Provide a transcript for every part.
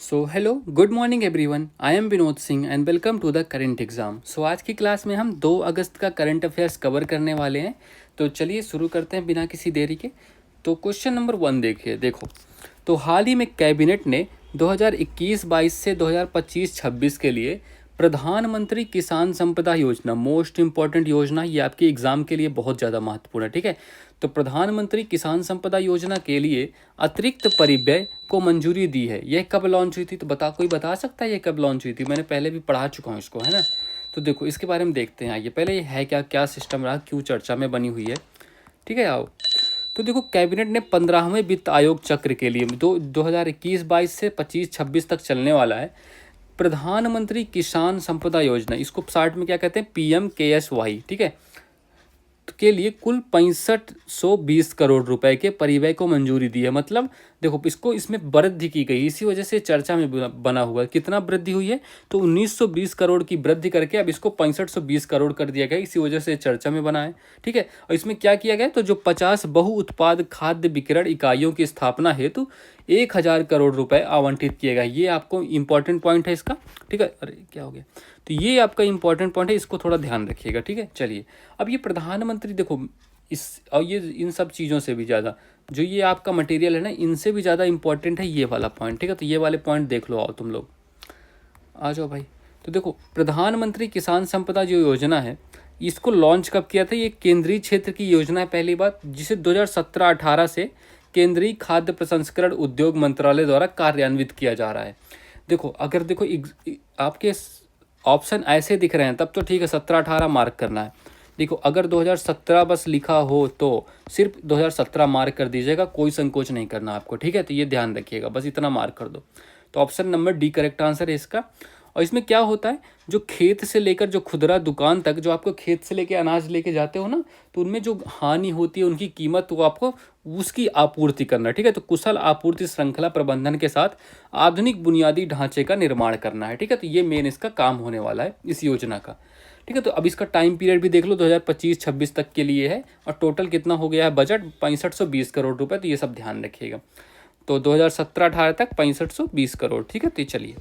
So hello good morning everyone, I am Vinod Singh and welcome to the current exam. So आज की class में हम 2 अगस्त का करंट अफेयर्स कवर करने वाले हैं। तो चलिए शुरू करते हैं बिना किसी देरी के। तो क्वेश्चन नंबर 1 देखो। तो हाल ही में कैबिनेट ने 2021-22 से 2025-26 के लिए प्रधानमंत्री किसान संपदा योजना, मोस्ट इंपॉर्टेंट योजना, ये आपके एग्जाम के लिए बहुत ज़्यादा महत्वपूर्ण है। ठीक है, तो प्रधानमंत्री किसान संपदा योजना के लिए अतिरिक्त परिव्यय को मंजूरी दी है। यह कब लॉन्च हुई थी? तो कोई बता सकता है ये कब लॉन्च हुई थी? मैंने पहले भी पढ़ा चुका हूँ इसको, है ना। तो देखो इसके बारे में देखते हैं। आइए पहले ये है क्या क्या सिस्टम रहा, क्यों चर्चा में बनी हुई है। ठीक है, आओ। तो देखो कैबिनेट ने 15वें वित्त आयोग चक्र के लिए 2021-22 से 25-26 तक चलने वाला है प्रधानमंत्री किसान संपदा योजना, इसको शार्ट में क्या कहते हैं, PMKSY। ठीक है, के लिए कुल 6520 करोड़ रुपए के परिव्यय को मंजूरी दी है। मतलब देखो इसको इसमें वृद्धि की गई, इसी वजह से चर्चा में बना हुआ है। कितना वृद्धि हुई है? तो 1920 करोड़ की वृद्धि करके अब इसको 6520 करोड़ कर दिया गया, इसी वजह से चर्चा में बना है। ठीक है, और इसमें क्या किया गया? तो जो 50 बहुउत्पाद खाद्य विकिरण इकाइयों की स्थापना हेतु 1000 करोड़ रुपए आवंटित किए गए। ये आपको इंपॉर्टेंट पॉइंट है इसका। ठीक है, अरे क्या हो गया? तो ये आपका इंपॉर्टेंट पॉइंट है, इसको थोड़ा ध्यान रखिएगा। ठीक है, चलिए अब ये प्रधानमंत्री देखो इस और ये इन सब चीज़ों से भी ज़्यादा जो ये आपका मटेरियल है ना, इनसे भी ज़्यादा इंपॉर्टेंट है ये वाला पॉइंट। ठीक है, तो ये वाले पॉइंट देख लो, आओ तुम लोग आ जाओ भाई। तो देखो प्रधानमंत्री किसान संपदा जो योजना है, इसको लॉन्च कब किया था? ये केंद्रीय क्षेत्र की योजना है पहली बात, जिसे 2017-18 से केंद्रीय खाद्य प्रसंस्करण उद्योग मंत्रालय द्वारा कार्यान्वित किया जा रहा है। देखो अगर देखो आपके ऑप्शन ऐसे दिख रहे हैं तब तो ठीक है, 17-18 मार्क करना है। देखो अगर 2017 बस लिखा हो तो सिर्फ 2017 मार्क कर दीजिएगा, कोई संकोच नहीं करना आपको। ठीक है, तो ये ध्यान रखिएगा, बस इतना मार्क कर दो। तो option number D correct answer है इसका। और इसमें क्या होता है, जो खेत से लेकर जो खुदरा दुकान तक, जो आपको खेत से लेके अनाज लेके जाते हो ना, तो उनमें जो हानि होती है उनकी कीमत वो आपको उसकी आपूर्ति करना। ठीक है, तो कुशल आपूर्ति श्रृंखला प्रबंधन के साथ आधुनिक बुनियादी ढांचे का निर्माण करना है। ठीक है, तो ये मेन इसका काम होने वाला है इस योजना का। ठीक है, तो अब इसका टाइम पीरियड भी देख लो, 2025-26 तक के लिए है। और टोटल कितना हो गया है बजट? 6520 करोड़ रुपए। तो ये सब ध्यान रखिएगा। तो 2017-18 तक 6520 करोड़। ठीक है, तो चलिए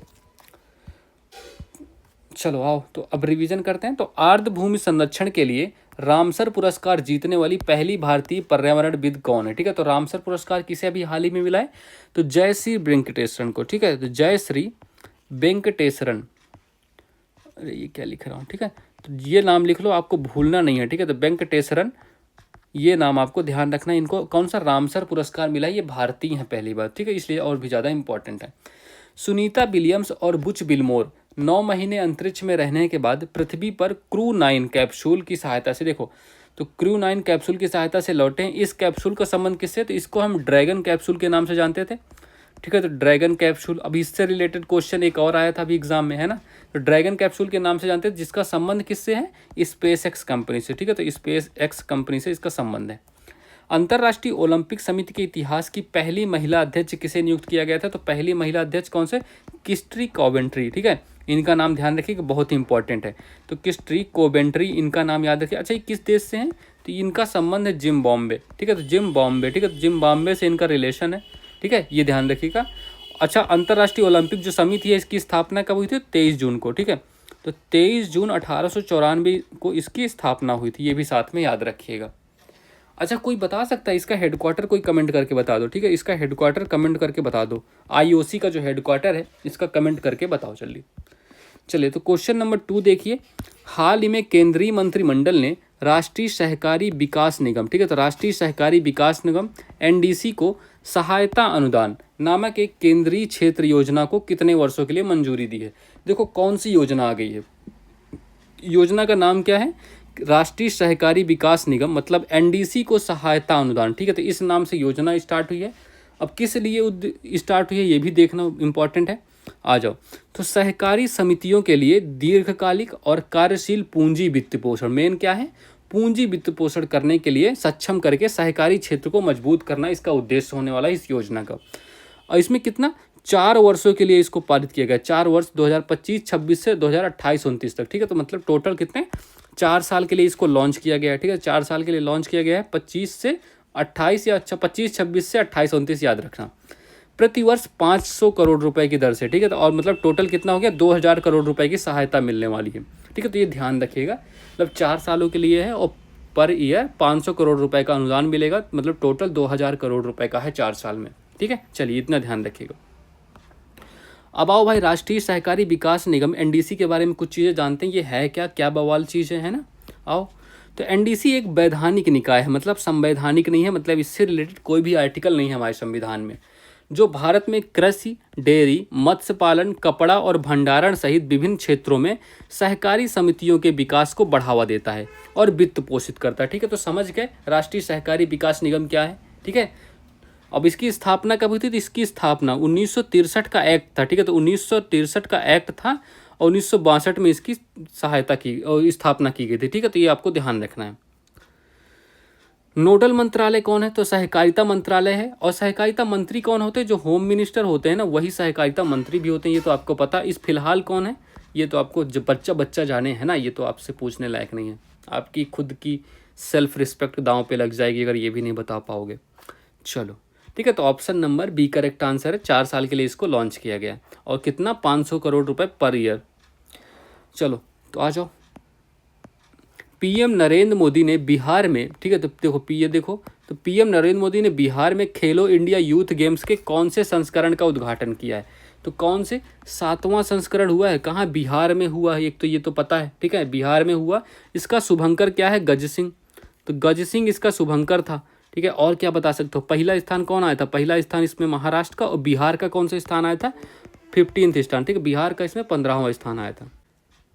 चलो आओ, तो अब रिवीजन करते हैं। तो आर्द्र भूमि संरक्षण के लिए रामसर पुरस्कार जीतने वाली पहली भारतीय पर्यावरणविद कौन है? ठीक है, तो रामसर पुरस्कार किसे अभी हाल ही में मिला है? तो जयश्री वेंकटेश्वरन को। ठीक है, तो जयश्री वेंकटेश्वरन, अरे ये क्या लिख रहा हूँ। ठीक है, तो ये नाम लिख लो, आपको भूलना नहीं है। ठीक है, तो वेंकटेश्वरन ये नाम आपको ध्यान रखना है। इनको कौन सा रामसर पुरस्कार मिला है? ये भारतीय हैं पहली बार। ठीक है, इसलिए और भी ज़्यादा इंपॉर्टेंट है। सुनीता विलियम्स और बुच बिलमोर 9 महीने अंतरिक्ष में रहने के बाद पृथ्वी पर क्रू 9 कैप्सूल की सहायता से, देखो तो क्रू 9 कैप्सूल की सहायता से लौटे हैं। इस कैप्सूल का संबंध किससे? तो इसको हम ड्रैगन कैप्सूल के नाम से जानते थे। ठीक है, तो ड्रैगन कैप्सूल, अभी इससे रिलेटेड क्वेश्चन एक और आया था अभी एग्जाम में, है ना। तो ड्रैगन कैप्सूल के नाम से जानते हैं, जिसका संबंध किससे है? स्पेस एक्स कंपनी से। ठीक है, तो स्पेस एक्स कंपनी से इसका संबंध है। अंतर्राष्ट्रीय ओलंपिक समिति के इतिहास की पहली महिला अध्यक्ष किसे नियुक्त किया गया था? तो पहली महिला अध्यक्ष कौन से? किस्ट्री कोवेंट्री। ठीक है, इनका नाम ध्यान रखिएगा, बहुत इंपॉर्टेंट है। तो किस्ट्री कोवेंट्री, इनका नाम याद रखिए। अच्छा, ये किस देश से हैं? तो इनका संबंध है जिम्बाब्वे। ठीक है, तो जिम्बाब्वे, ठीक है, तो जिम्बाब्वे से इनका रिलेशन है। ठीक है, ये ध्यान रखिएगा। अच्छा, अंतर्राष्ट्रीय ओलंपिक जो समिति है इसकी स्थापना कब हुई थी? 23 जून को। ठीक है, तो 23 जून 1894 को इसकी स्थापना हुई थी, ये भी साथ में याद रखिएगा। अच्छा, कोई बता सकता है इसका हेडक्वार्टर? कोई कमेंट करके बता दो। ठीक है, इसका हेडक्वार्टर कमेंट करके बता दो। IOC का जो हेडक्वार्टर है इसका कमेंट करके बताओ। चलिए तो क्वेश्चन नंबर 2 देखिए। हाल ही में केंद्रीय मंत्रिमंडल ने राष्ट्रीय सहकारी विकास निगम, ठीक है, तो राष्ट्रीय सहकारी विकास निगम NDC को सहायता अनुदान नामक एक केंद्रीय क्षेत्र योजना को कितने वर्षों के लिए मंजूरी दी है? देखो कौन सी योजना आ गई है। योजना का नाम क्या है? राष्ट्रीय सहकारी विकास निगम, मतलब NDC को सहायता अनुदान। ठीक है, तो इस नाम से योजना स्टार्ट हुई है। अब किस लिए स्टार्ट हुई है ये भी देखना इंपॉर्टेंट है। आ जाओ, तो सहकारी समितियों के लिए दीर्घकालिक और कार्यशील पूंजी वित्त पोषण, मेन क्या है? पूंजी वित्त पोषण करने के लिए सक्षम करके सहकारी क्षेत्र को मजबूत करना इसका उद्देश्य होने वाला है इस योजना का। और इसमें कितना? 4 वर्षों के लिए इसको पारित किया गया। 4 वर्ष, 2025-26 से 2028-29 तक। ठीक है, तो मतलब टोटल कितने? 4 साल के लिए इसको लॉन्च किया गया है। ठीक है, 4 साल के लिए लॉन्च किया गया है, 25 से 28 या अच्छा 25-26 से 28-29 याद रखना। प्रति वर्ष 500 करोड़ रुपए की दर से, ठीक है। तो और मतलब टोटल कितना हो गया, 2000 करोड़ रुपए की सहायता मिलने वाली है, ठीक है। तो ये ध्यान रखिएगा, मतलब 4 सालों के लिए है और पर ईयर 500 करोड़ रुपए का अनुदान मिलेगा, मतलब टोटल 2000 करोड़ रुपए का है 4 साल में, ठीक है। चलिए इतना ध्यान रखिएगा। अब आओ भाई, राष्ट्रीय सहकारी विकास निगम एनडीसी के बारे में कुछ चीज़ें जानते हैं। ये है क्या, क्या बवाल चीज़ें है ना। आओ, तो एनडीसी एक वैधानिक निकाय है, मतलब संवैधानिक नहीं है, मतलब इससे रिलेटेड कोई भी आर्टिकल नहीं है हमारे संविधान में, जो भारत में कृषि, डेयरी, मत्स्य पालन, कपड़ा और भंडारण सहित विभिन्न क्षेत्रों में सहकारी समितियों के विकास को बढ़ावा देता है और वित्त पोषित करता है, ठीक है। तो समझ गए राष्ट्रीय सहकारी विकास निगम क्या है, ठीक है। अब इसकी स्थापना कब हुई थी, तो इसकी स्थापना 1963 का एक्ट था, ठीक है। तो 1963 का एक्ट था और 1962 में इसकी सहायता की और स्थापना की गई थी, ठीक है। तो ये आपको ध्यान रखना है। नोडल मंत्रालय कौन है, तो सहकारिता मंत्रालय है। और सहकारिता मंत्री कौन होते हैं, जो होम मिनिस्टर होते हैं ना, वही सहकारिता मंत्री भी होते हैं, ये तो आपको पता। इस फिलहाल कौन है, ये तो आपको जो बच्चा जाने है ना, ये तो आपसे पूछने लायक नहीं है। आपकी खुद की सेल्फ रिस्पेक्ट दांव पे लग जाएगी अगर ये भी नहीं बता पाओगे। चलो ठीक है, तो option number B correct answer है। 4 साल के लिए इसको लॉन्च किया गया और कितना 500 करोड़ रुपए पर ईयर। चलो तो आ जाओ। पीएम नरेंद्र मोदी ने बिहार में, ठीक है, तो देखो तो पीएम नरेंद्र मोदी ने बिहार में खेलो इंडिया यूथ गेम्स के कौन से संस्करण का उद्घाटन किया है, तो कौन से 7वां संस्करण हुआ है, कहाँ, बिहार में हुआ है। एक तो ये तो पता है, ठीक है, बिहार में हुआ। इसका शुभंकर क्या है, गज सिंह, तो गज सिंह इसका शुभंकर था, ठीक है। और क्या बता सकते हो, पहला स्थान कौन आया था, पहला स्थान इसमें महाराष्ट्र का, और बिहार का कौन सा स्थान आया था, 15th स्थान, ठीक है। बिहार का इसमें 15वां स्थान आया था,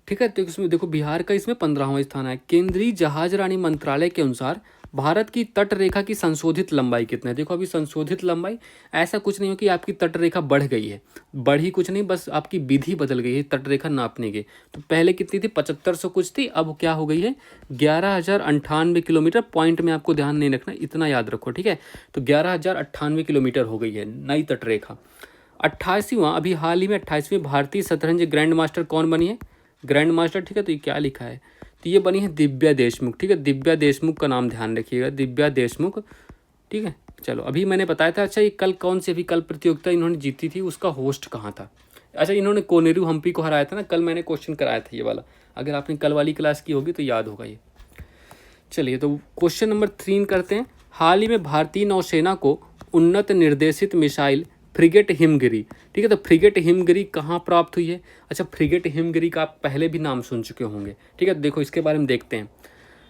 ठीक है। तो इसमें देखो बिहार का इसमें 15वां स्थान है। केंद्रीय जहाजरानी मंत्रालय के अनुसार भारत की तट रेखा की संशोधित लंबाई कितना है। देखो अभी संशोधित लंबाई, ऐसा कुछ नहीं हो कि आपकी तट रेखा बढ़ गई है, बढ़ी कुछ नहीं, बस आपकी विधि बदल गई है तट रेखा नापने की। तो पहले कितनी थी, 7500 कुछ थी, अब क्या हो गई है 11,098 किलोमीटर। पॉइंट में आपको ध्यान नहीं रखना, इतना याद रखो, ठीक है। तो 11,098 किलोमीटर हो गई है नई तट रेखा। 28वां, अभी हाल ही में 28वीं भारतीय शतरंज ग्रैंड मास्टर कौन बनी है, ग्रैंड मास्टर, ठीक है। तो ये क्या लिखा है, तो ये बनी है दिव्या देशमुख, ठीक है। दिव्या देशमुख का नाम ध्यान रखिएगा, दिव्या देशमुख, ठीक है। चलो अभी मैंने बताया था, अच्छा ये कल कौन सी, अभी कल प्रतियोगिता इन्होंने जीती थी, उसका होस्ट कहाँ था। अच्छा इन्होंने कोनेरू हम्पी को हराया था ना, कल मैंने क्वेश्चन कराया था ये वाला, अगर आपने कल वाली क्लास की होगी तो याद होगा ये। चलिए तो क्वेश्चन नंबर 3 करते हैं। हाल ही में भारतीय नौसेना को उन्नत निर्देशित मिसाइल फ्रिगेट हिमगिरी, ठीक है। तो फ्रिगेट हिमगिरी कहाँ प्राप्त हुई है, अच्छा फ्रिगेट हिमगिरी का आप पहले भी नाम सुन चुके होंगे, ठीक है। देखो इसके बारे में देखते हैं,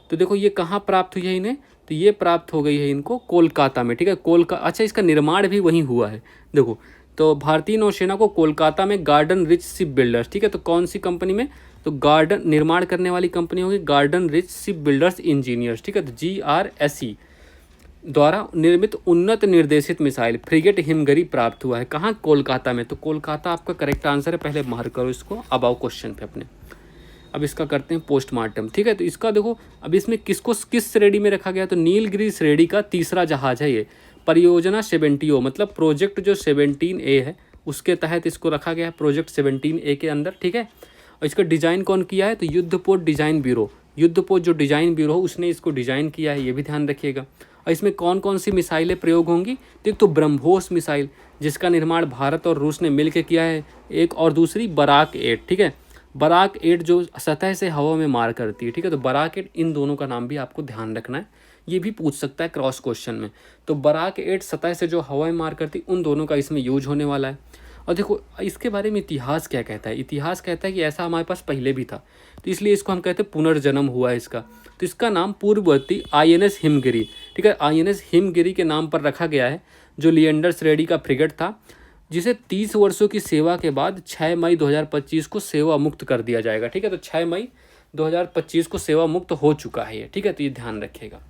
तो देखो ये कहाँ प्राप्त हुई है इन्हें, तो ये प्राप्त हो गई है इनको कोलकाता में, ठीक है। अच्छा इसका निर्माण भी वहीं हुआ है, देखो। तो भारतीय नौसेना को कोलकाता में गार्डन रिच शिप बिल्डर्स, ठीक है, तो कौन सी कंपनी में, तो गार्डन निर्माण करने वाली कंपनी होगी garden rich ship builders engineers, ठीक है, तो GRSE द्वारा निर्मित उन्नत निर्देशित मिसाइल फ्रिगेट हिमगिरी प्राप्त हुआ है। कहाँ, कोलकाता में। तो कोलकाता आपका करेक्ट आंसर है, पहले मार्क करो इसको। अब आओ क्वेश्चन पे अपने, अब इसका करते हैं पोस्टमार्टम, ठीक है। तो इसका देखो अब इसमें किसको किस श्रेणी में रखा गया, तो नीलगिरी श्रेणी का तीसरा जहाज है ये, परियोजना 17O, मतलब प्रोजेक्ट जो 17A है उसके तहत इसको रखा गया है, प्रोजेक्ट 17A के अंदर, ठीक है। और इसका डिज़ाइन कौन किया है, तो युद्धपोत डिज़ाइन ब्यूरो, युद्धपोत जो डिज़ाइन ब्यूरो है उसने इसको डिज़ाइन किया है, ये भी ध्यान रखिएगा। और इसमें कौन कौन सी मिसाइलें प्रयोग होंगी, तो एक तो ब्रह्मोस मिसाइल जिसका निर्माण भारत और रूस ने मिलकर किया है, एक और दूसरी बराक 8, ठीक है। बराक 8 जो सतह से हवा में मार करती है, ठीक है। तो बराक 8, इन दोनों का नाम भी आपको ध्यान रखना है, ये भी पूछ सकता है क्रॉस क्वेश्चन में। तो बराक 8 सतह से जो हवा में मार करती, उन दोनों का इसमें यूज होने वाला है। और देखो इसके बारे में इतिहास क्या कहता है, इतिहास कहता है कि ऐसा हमारे पास पहले भी था, तो इसलिए इसको हम कहते हैं पुनर्जन्म हुआ है इसका। तो इसका नाम पूर्ववर्ती INS हिमगिरी, ठीक है, INS हिमगिरी के नाम पर रखा गया है, जो लिएंडर श्रेणी का फ्रिगेट था, जिसे 30 वर्षों की सेवा के बाद 6 मई 2025 को सेवा मुक्त कर दिया जाएगा, ठीक है। तो 6 मई 2025 को सेवा मुक्त हो चुका है ये, ठीक है। तो ये ध्यान रखिएगा।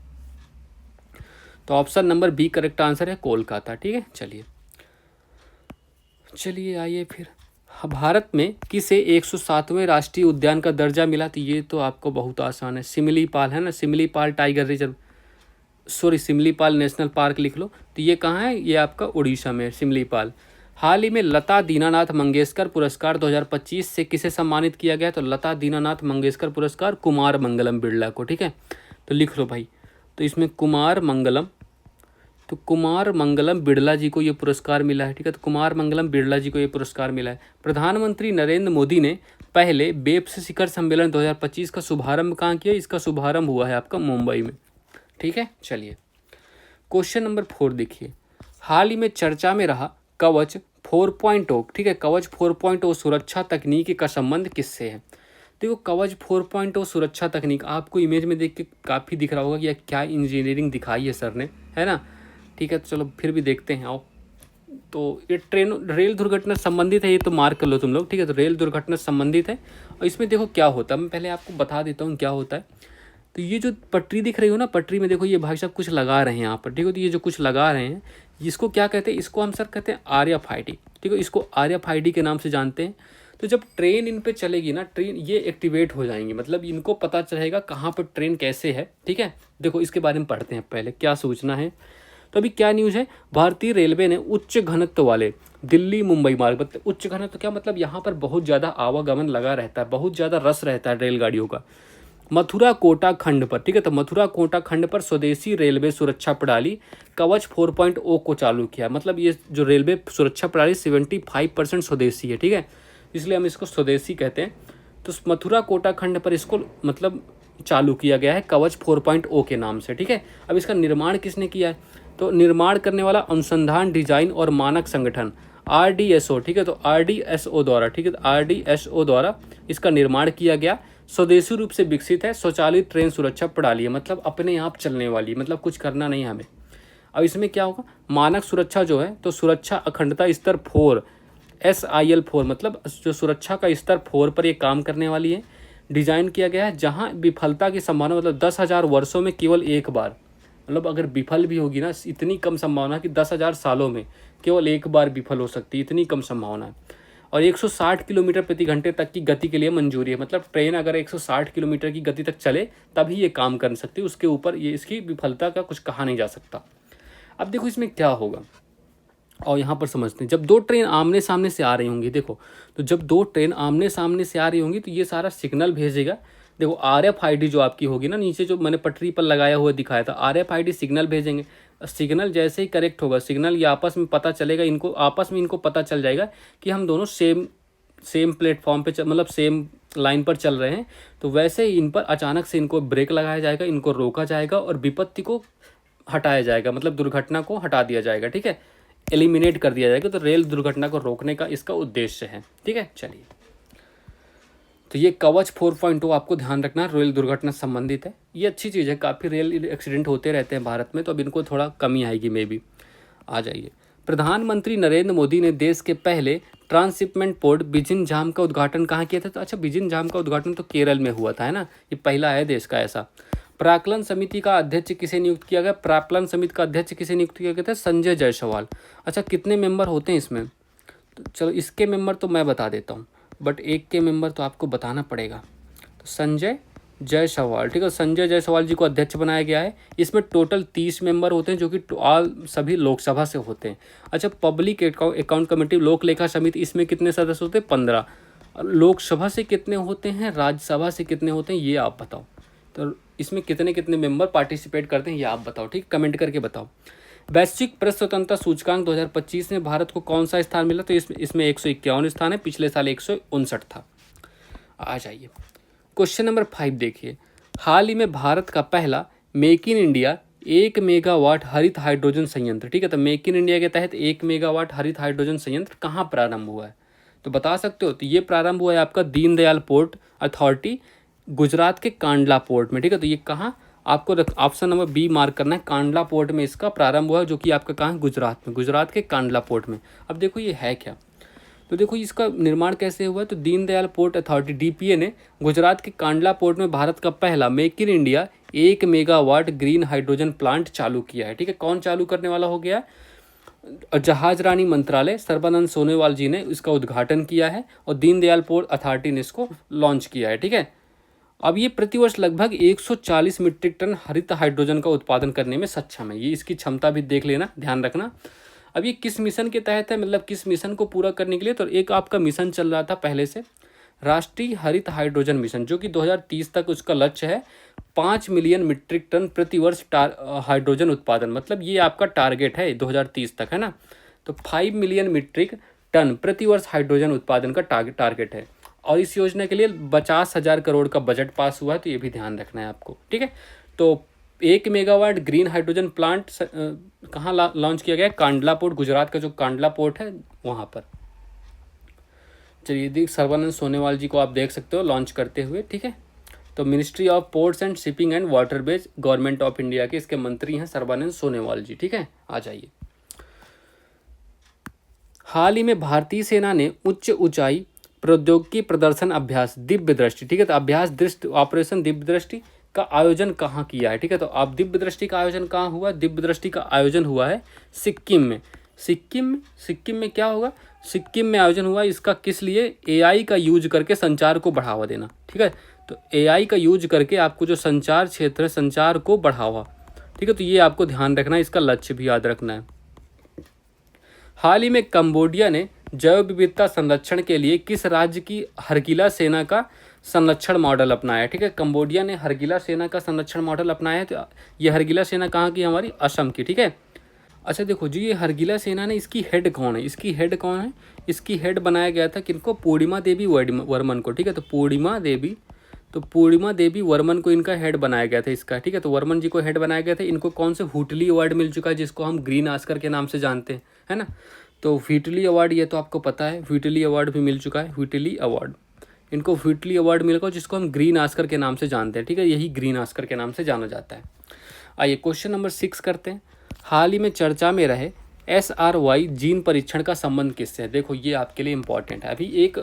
तो option number B correct answer है, कोलकाता, ठीक है। चलिए आइए फिर, भारत में किसे 107वें राष्ट्रीय उद्यान का दर्जा मिला, तो ये तो आपको बहुत आसान है, सिमलीपाल है ना, Similipal tiger reserve, sorry Similipal national park लिख लो। तो ये कहाँ है, ये आपका उड़ीसा में है सिमलीपाल। हाल ही में लता दीनानाथ मंगेशकर पुरस्कार 2025 से किसे सम्मानित किया गया, तो लता दीनानाथ मंगेशकर पुरस्कार कुमार मंगलम बिरला को, ठीक है। तो लिख लो भाई, तो इसमें कुमार मंगलम तो कुमार मंगलम बिड़ला जी को ये पुरस्कार मिला है, ठीक है। तो कुमार मंगलम बिड़ला जी को ये पुरस्कार मिला है। प्रधानमंत्री नरेंद्र मोदी ने पहले बेप्स शिखर सम्मेलन 2025 का शुभारंभ कहाँ किया? इसका शुभारंभ हुआ है आपका मुंबई में, ठीक है। चलिए क्वेश्चन नंबर 4 देखिए, हाल ही में चर्चा में रहा कवच 4.0, ठीक है। कवच 4.0 सुरक्षा तकनीक का संबंध किससे है? देखो कवच 4.0 सुरक्षा तकनीक आपको इमेज में देख के काफ़ी दिख रहा होगा कि क्या इंजीनियरिंग दिखाई है सर ने, है ना, ठीक है। तो चलो फिर भी देखते हैं, आओ। तो ये रेल दुर्घटना संबंधित है, ये तो मार्क कर लो तुम लोग, ठीक है। तो रेल दुर्घटना संबंधित है और इसमें देखो क्या होता है, मैं पहले आपको बता देता हूँ क्या होता है। तो ये जो पटरी दिख रही हो ना, पटरी में देखो ये भाई साहब कुछ लगा रहे हैं यहाँ पर, ठीक है। तो ये जो कुछ लगा रहे हैं इसको क्या कहते हैं? इसको हम सर कहते हैं RFID, ठीक है। इसको RFID के नाम से जानते हैं। तो जब ट्रेन इन पे चलेगी ना, ट्रेन ये एक्टिवेट हो जाएंगी, मतलब इनको पता चलेगा कहाँ पर ट्रेन कैसे है, ठीक है। देखो इसके बारे में पढ़ते हैं पहले क्या सूचना है। तो अभी क्या न्यूज़ है, भारतीय रेलवे ने उच्च घनत्व वाले दिल्ली मुंबई मार्ग, मतलब उच्च घनत्व क्या मतलब, यहाँ पर बहुत ज़्यादा आवागमन लगा रहता है, बहुत ज़्यादा रस रहता है रेलगाड़ियों का। मथुरा कोटा खंड पर, ठीक है। तो मथुरा कोटा खंड पर स्वदेशी रेलवे सुरक्षा प्रणाली कवच 4.0 को चालू किया, मतलब ये जो रेलवे सुरक्षा प्रणाली 75% स्वदेशी है, ठीक है, इसलिए हम इसको स्वदेशी कहते हैं। तो मथुरा कोटा खंड पर इसको मतलब चालू किया गया है कवच 4.0 के नाम से, ठीक है। अब इसका निर्माण किसने किया है? तो निर्माण करने वाला अनुसंधान डिजाइन और मानक संगठन RDSO, ठीक है। तो RDSO द्वारा, ठीक है, तो RDSO द्वारा इसका निर्माण किया गया। स्वदेशी रूप से विकसित है, स्वचालित ट्रेन सुरक्षा प्रणाली है, मतलब अपने आप चलने वाली, मतलब कुछ करना नहीं हमें। अब इसमें क्या होगा, मानक सुरक्षा जो है, तो सुरक्षा अखंडता स्तर 4 SIL 4, मतलब जो सुरक्षा का स्तर 4 पर ये काम करने वाली है। डिजाइन किया गया है जहां विफलता की संभावना, मतलब 10,000 वर्षों में केवल एक बार, मतलब अगर विफल भी होगी ना, इतनी कम संभावना कि 10,000 सालों में केवल एक बार विफल हो सकती है, इतनी कम संभावना है। और 160 किलोमीटर प्रति घंटे तक की गति के लिए मंजूरी है, मतलब ट्रेन अगर 160 किलोमीटर की गति तक चले तभी ये काम कर सकती है, उसके ऊपर ये इसकी विफलता का कुछ कहा नहीं जा सकता। अब देखो इसमें क्या होगा, और यहाँ पर समझते हैं, जब दो ट्रेन आमने सामने से आ रही होंगी, देखो तो जब दो ट्रेन आमने सामने से आ रही होंगी तो ये सारा सिग्नल भेजेगा। देखो RFID जो आपकी होगी ना, नीचे जो मैंने पटरी पर लगाया हुआ दिखाया था, RFID सिग्नल भेजेंगे। सिग्नल जैसे ही करेक्ट होगा, सिग्नल ये आपस में पता चलेगा, इनको आपस में इनको पता चल जाएगा कि हम दोनों सेम प्लेटफॉर्म पे मतलब सेम लाइन पर चल रहे हैं। तो वैसे ही इन पर अचानक से इनको ब्रेक लगाया जाएगा, इनको रोका जाएगा और विपत्ति को हटाया जाएगा, मतलब दुर्घटना को हटा दिया जाएगा, ठीक है, एलिमिनेट कर दिया जाएगा। तो रेल दुर्घटना को रोकने का इसका उद्देश्य है, ठीक है। चलिए, तो ये कवच 4.0 आपको ध्यान रखना, रेल दुर्घटना संबंधित है, ये अच्छी चीज़ है। काफ़ी रेल एक्सीडेंट होते रहते हैं भारत में, तो अब इनको थोड़ा कमी आएगी मे बी। आ जाइए, प्रधानमंत्री नरेंद्र मोदी ने देश के पहले ट्रांसशिपमेंट पोर्ट बिजिनझाम का उद्घाटन कहाँ किया था? तो अच्छा, बिजिनझाम का उद्घाटन तो केरल में हुआ था, है ना, ये पहला है देश का ऐसा। प्राक्कलन समिति का अध्यक्ष किसे नियुक्त किया गया? प्राक्कलन समिति का अध्यक्ष किसे नियुक्त किया गया था? संजय जायसवाल। अच्छा, कितने मेंबर होते हैं इसमें? तो चलो इसके मेंबर तो मैं बता देता हूँ, बट एक के मेंबर तो आपको बताना पड़ेगा। तो संजय जायसवाल, ठीक है, संजय जायसवाल जी को अध्यक्ष बनाया गया है। इसमें टोटल 30 मेंबर होते हैं जो कि सभी लोकसभा से होते हैं। अच्छा, पब्लिक अकाउंट कमेटी, लोक लेखा समिति, इसमें कितने सदस्य होते हैं? 15। लोकसभा से कितने होते हैं, राज्यसभा से कितने होते हैं, ये आप बताओ। तो इसमें कितने कितने मेंबर पार्टिसिपेट करते हैं ये आप बताओ, ठीक, कमेंट करके बताओ। वैश्विक प्रेस स्वतंत्रता सूचकांक 2025 में भारत को कौन सा स्थान मिला? तो इसमें 151 स्थान है, पिछले साल 159 था। आ जाइए, क्वेश्चन नंबर 5 देखिए, हाल ही में भारत का पहला मेक इन इंडिया 1 मेगावाट हरित हाइड्रोजन संयंत्र, ठीक है, तो मेक इन इंडिया के तहत 1 मेगावाट हरित हाइड्रोजन संयंत्र कहाँ प्रारंभ हुआ है? तो बता सकते हो? तो ये प्रारंभ हुआ है आपका दीनदयाल पोर्ट अथॉरिटी, गुजरात के कांडला पोर्ट में, ठीक है। तो ये कहाँ, आपको ऑप्शन नंबर बी मार्क करना है, कांडला पोर्ट में इसका प्रारंभ हुआ है, जो कि आपका कहाँ है? गुजरात में, गुजरात के कांडला पोर्ट में। अब देखो ये है क्या, तो देखो इसका निर्माण कैसे हुआ है। तो दीनदयाल पोर्ट अथॉरिटी DPA ने गुजरात के कांडला पोर्ट में भारत का पहला make in India 1 megawatt green hydrogen plant चालू किया है, ठीक है। कौन चालू करने वाला हो गया? जहाजरानी मंत्रालय, सर्बानंद सोनोवाल जी ने इसका उद्घाटन किया है और दीनदयाल पोर्ट अथॉरिटी ने इसको लॉन्च किया है, ठीक है। अब ये प्रतिवर्ष लगभग 140 मीट्रिक टन हरित हाइड्रोजन का उत्पादन करने में सक्षम है। ये इसकी क्षमता भी देख लेना, ध्यान रखना। अब ये किस मिशन के तहत है, मतलब किस मिशन को पूरा करने के लिए? तो एक आपका मिशन चल रहा था पहले से, राष्ट्रीय हरित हाइड्रोजन मिशन, जो कि 2030 तक उसका लक्ष्य है 5 मिलियन मीट्रिक टन प्रति वर्ष हाइड्रोजन उत्पादन, मतलब ये आपका टारगेट है 2030 तक, है ना। तो 5 मिलियन मीट्रिक टन प्रति वर्ष हाइड्रोजन उत्पादन का टारगेट है। और इस योजना के लिए 50,000 करोड़ का बजट पास हुआ है, तो ये भी ध्यान रखना है आपको, ठीक है। तो 1 मेगावाट ग्रीन हाइड्रोजन प्लांट कहाँ लॉन्च किया गया है? कांडला पोर्ट, गुजरात का जो कांडला पोर्ट है वहाँ पर। चलिए सर्बानंद सोनोवाल जी को आप देख सकते हो लॉन्च करते हुए, ठीक है। तो ministry of ports and shipping and waterways, government of India के इसके मंत्री हैं सर्बानंद सोनोवाल जी, ठीक है। आ जाइए। हाल ही में भारतीय सेना ने उच्च ऊंचाई प्रौद्योगिकी प्रदर्शन अभ्यास दिव्य दृष्टि, ठीक है, तो अभ्यास दृष्टि ऑपरेशन दिव्य दृष्टि का आयोजन कहाँ किया है, ठीक है। तो अब दिव्य दृष्टि का आयोजन कहाँ हुआ? दिव्य दृष्टि का आयोजन हुआ है सिक्किम में। सिक्किम में क्या होगा? सिक्किम में आयोजन हुआ। इसका किस लिए? एआई का यूज करके संचार को बढ़ावा देना, ठीक है। तो एआई का यूज करके आपको जो संचार क्षेत्र है, संचार को बढ़ावा, ठीक है। तो ये आपको ध्यान रखना है, इसका लक्ष्य भी याद रखना है। हाल ही में कंबोडिया ने जैव विविधता संरक्षण के लिए किस राज्य की हरगिला सेना का संरक्षण मॉडल अपनाया, ठीक है। कंबोडिया ने हरगिला सेना का संरक्षण मॉडल अपनाया है। तो ये हरगिला सेना कहाँ की? हमारी असम की, ठीक है। अच्छा देखो जी, ये हरगिला सेना ने, इसकी हेड कौन है? इसकी हेड कौन है? इसकी हेड बनाया गया था किनको? पूर्णिमा देवी वर्मन को, ठीक है। तो पूर्णिमा देवी वर्मन को इनका हेड बनाया गया था इसका, ठीक है। तो वर्मन जी को हेड बनाया गया था। इनको कौन से हुटली अवार्ड मिल चुका है, जिसको हम ग्रीन ऑस्कर के नाम से जानते हैं, है ना। तो व्हिटली अवार्ड, ये तो आपको पता है, व्हिटली अवार्ड भी मिल चुका है। व्हिटली अवार्ड, इनको व्हिटली अवार्ड मिलेगा, जिसको हम ग्रीन ऑस्कर के नाम से जानते हैं, ठीक है। यही ग्रीन ऑस्कर के नाम से जाना जाता है। आइए क्वेश्चन नंबर 6 करते हैं। हाल ही में चर्चा में रहे SRY जीन परीक्षण का संबंध किससे है? देखो ये आपके लिए इंपॉर्टेंट है। अभी एक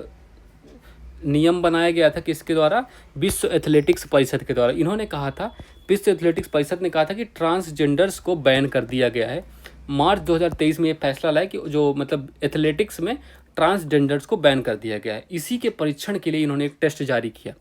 नियम बनाया गया था किसके द्वारा? विश्व एथलेटिक्स परिषद के द्वारा। इन्होंने कहा था, विश्व एथलेटिक्स परिषद ने कहा था कि ट्रांसजेंडर्स को बैन कर दिया गया है। मार्च 2023 में ये फैसला लाया कि जो मतलब एथलेटिक्स में ट्रांसजेंडर्स को बैन कर दिया गया है। इसी के परीक्षण के लिए इन्होंने एक टेस्ट जारी किया।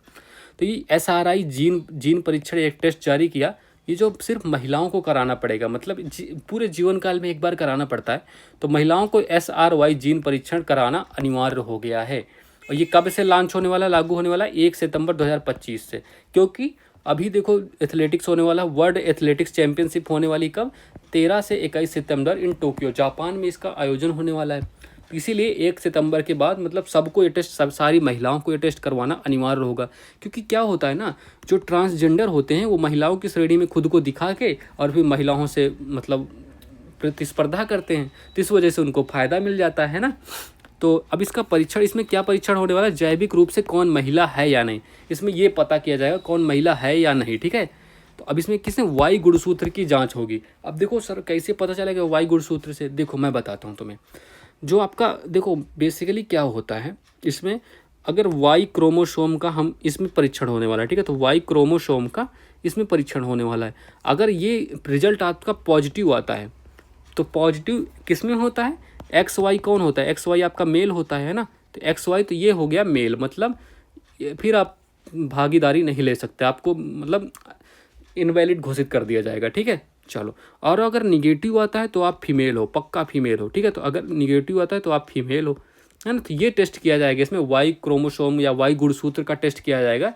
तो ये SRY जीन परीक्षण एक टेस्ट जारी किया। ये जो सिर्फ महिलाओं को कराना पड़ेगा, मतलब पूरे जीवन काल में एक बार कराना पड़ता है। तो महिलाओं को SRY जीन परीक्षण कराना अनिवार्य हो गया है। और ये कब से लॉन्च होने वाला, लागू होने वाला? 1 सितंबर 2025 से। क्योंकि अभी देखो एथलेटिक्स होने वाला, वर्ल्ड एथलेटिक्स चैंपियनशिप होने वाली कब? 13 से 21 सितंबर इन टोक्यो, जापान में इसका आयोजन होने वाला है। इसीलिए 1 सितंबर के बाद मतलब सबको ये टेस्ट, सारी महिलाओं को ये टेस्ट करवाना अनिवार्य होगा। क्योंकि क्या होता है ना, जो ट्रांसजेंडर होते हैं वो महिलाओं की श्रेणी में खुद को दिखा के और फिर महिलाओं से मतलब प्रतिस्पर्धा करते हैं, तो इस वजह से उनको फ़ायदा मिल जाता है ना। तो अब इसका परीक्षण, इसमें क्या परीक्षण होने वाला है? जैविक रूप से कौन महिला है या नहीं, इसमें ये पता किया जाएगा कौन महिला है या नहीं, ठीक है। तो अब इसमें किसने? वाई गुणसूत्र की जांच होगी। अब देखो सर कैसे पता चलेगा वाई गुणसूत्र से? देखो मैं बताता हूँ तुम्हें। जो आपका देखो बेसिकली क्या होता है इसमें, अगर वाई क्रोमोसोम का हम इसमें परीक्षण होने वाला है, ठीक है। तो वाई क्रोमोसोम का इसमें परीक्षण होने वाला है। अगर ये रिजल्ट आपका पॉजिटिव आता है, तो पॉजिटिव किस में होता है? XY कौन होता है? XY आपका मेल होता है ना। तो XY तो ये हो गया मेल, मतलब फिर आप भागीदारी नहीं ले सकते, आपको मतलब इनवैलिड घोषित कर दिया जाएगा, ठीक है। चलो, और अगर निगेटिव आता है तो आप फीमेल हो, पक्का फीमेल हो, ठीक है। तो अगर निगेटिव आता है तो आप फीमेल हो, है ना। तो ये टेस्ट किया जाएगा इसमें, वाई क्रोमोसोम या वाई गुणसूत्र का टेस्ट किया जाएगा।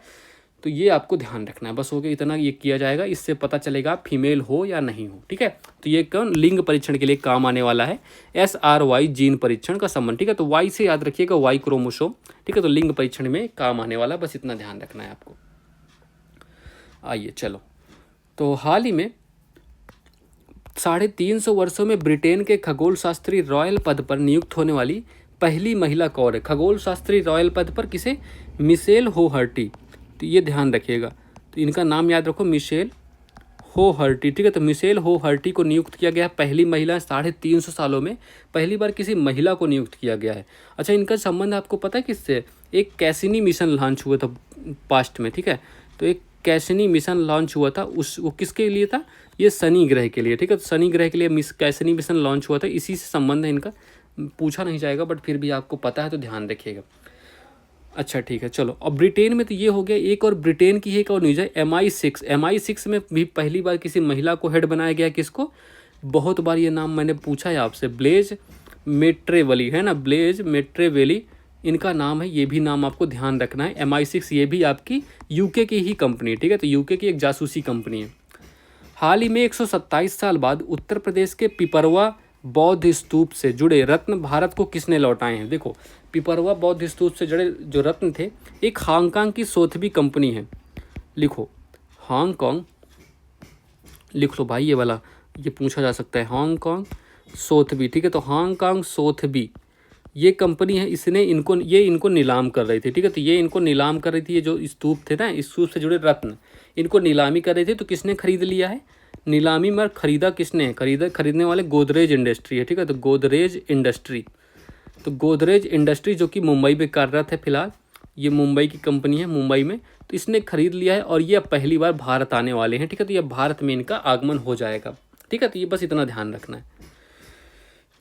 तो ये आपको ध्यान रखना है, बस हो गया इतना, ये किया जाएगा, इससे पता चलेगा आप फीमेल हो या नहीं हो, ठीक है। तो ये कौन? लिंग परीक्षण के लिए काम आने वाला है SRY जीन परीक्षण का संबंध, ठीक है। तो वाई से याद रखिएगा वाई क्रोमोसोम, ठीक है। तो लिंग परीक्षण में काम आने वाला, बस इतना ध्यान रखना है आपको। आइए चलो, तो हाल ही में 350 वर्षों में ब्रिटेन के खगोल शास्त्री रॉयल पद पर नियुक्त होने वाली पहली महिला कौन है? खगोल शास्त्री रॉयल पद पर किसे? मिशेल होहर्टी। तो ये ध्यान रखिएगा, तो इनका नाम याद रखो, मिशेल होहर्टी, ठीक है। तो मिशेल होहर्टी को नियुक्त किया गया पहली महिला, 350 सालों में पहली बार किसी महिला को नियुक्त किया गया है। अच्छा, इनका संबंध आपको पता है किससे? एक कैसिनी मिशन लॉन्च हुआ था पास्ट में, ठीक है। तो एक कैसिनी मिशन लॉन्च हुआ था, वो किसके लिए था? ये शनि ग्रह के लिए, ठीक है। तो शनि ग्रह के लिए कैसिनी मिशन लॉन्च हुआ था, इसी से संबंध है इनका। पूछा नहीं जाएगा बट फिर भी आपको पता है तो ध्यान रखिएगा। अच्छा ठीक है, चलो। अब ब्रिटेन में तो ये हो गया, एक और ब्रिटेन की एक और न्यूज़ है MI6 में भी पहली बार किसी महिला को हेड बनाया गया। किसको? बहुत बार ये नाम मैंने पूछा है आपसे, ब्लेज मेट्रेवेली, है ना, ब्लेज मेट्रेवेली इनका नाम है, ये भी नाम आपको ध्यान रखना है। MI6 ये भी आपकी यूके की ही कंपनी है, ठीक है, तो यूके की एक जासूसी कंपनी है। हाल ही में 127 साल बाद उत्तर प्रदेश के पिपरवा बौद्ध स्तूप से जुड़े रत्न भारत को किसने लौटाए हैं? देखो, पिपरवा बौद्ध स्तूप से जुड़े जो रत्न थे, एक हांगकांग की सोथबी कंपनी है। लिखो हांगकांग, लिख लो भाई, ये वाला ये पूछा जा सकता है, हांगकांग सोथबी, ठीक है। तो हांगकांग सोथबी ये कंपनी है, इसने इनको नीलाम कर रही थी, ठीक है। तो ये इनको नीलाम कर रही थी, ये जो स्तूप थे ना, स्तूप से जुड़े रत्न, इनको नीलामी कर रही थी। तो किसने खरीद लिया है? नीलामी में खरीदा किसने है? खरीदने वाले गोदरेज इंडस्ट्री है, ठीक है। तो गोदरेज इंडस्ट्री, तो गोदरेज इंडस्ट्री जो कि मुंबई में कार्यरत है फिलहाल, ये मुंबई की कंपनी है, मुंबई में। तो इसने खरीद लिया है और ये अब पहली बार भारत आने वाले हैं, ठीक है। तो ये भारत में इनका आगमन हो जाएगा, ठीक है। तो ये बस इतना ध्यान रखना है।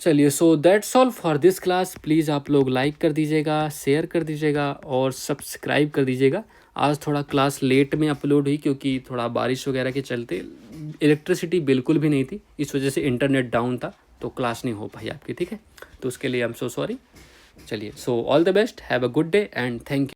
चलिए, so that's all for this class. Please आप लोग लाइक कर दीजिएगा, शेयर कर दीजिएगा और सब्सक्राइब कर दीजिएगा। आज थोड़ा क्लास लेट में अपलोड हुई क्योंकि थोड़ा बारिश वगैरह के चलते इलेक्ट्रिसिटी बिल्कुल भी नहीं थी, इस वजह से इंटरनेट डाउन था, तो क्लास नहीं हो पाई आपकी, ठीक है। तो उसके लिए आई एम सो सॉरी। चलिए, so all the best, have a good day and thank you.